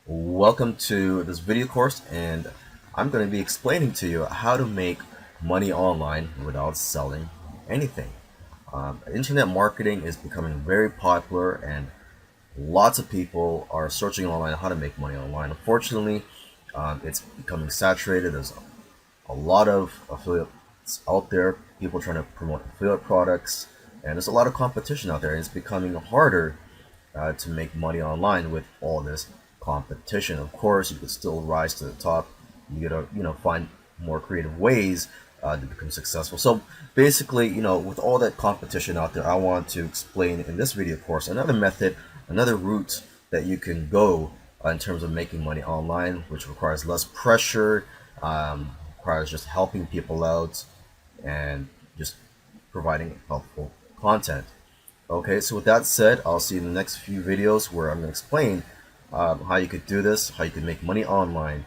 Welcome to this video course, and I'm going to be explaining to you how to make money online without selling anything. Internet marketing is becoming very popular, and lots of people are searching online how to make money online. Unfortunately, it's becoming saturated. There's a lot of affiliates out there, people trying to promote affiliate products, and there's a lot of competition out there. And it's becoming harder to make money online with all this competition. Of course, you could still rise to the top. You gotta, find more creative ways to become successful. So basically, with all that competition out there, I want to explain in this video course another method, another route that you can go in terms of making money online, which requires less pressure, requires just helping people out, and just providing helpful content. Okay, so with that said, I'll see you in the next few videos where I'm going to explain how you could do this, how you could make money online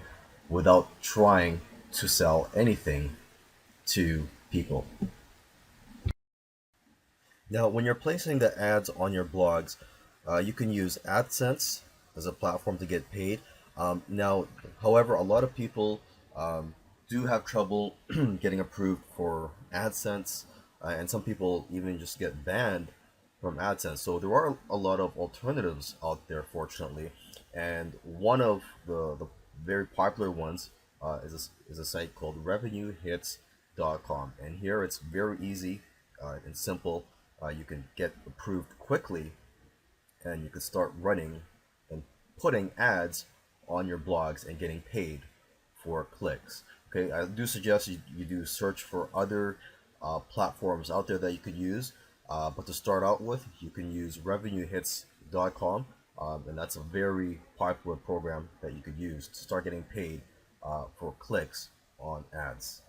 without trying to sell anything to people. Now, when you're placing the ads on your blogs, you can use AdSense as a platform to get paid. Now, however, a lot of people do have trouble getting approved for AdSense, and some people even just get banned from AdSense. So there are a lot of alternatives out there, fortunately, and one of the very popular ones is a site called ReVenueHits.com, and here it's very easy and simple. You can get approved quickly, and you can start running and putting ads on your blogs and getting paid for clicks. Okay, I do suggest you do search for other platforms out there that you could use, but to start out with, you can use ReVenueHits.com, and that's a very popular program that you could use to start getting paid for clicks on ads.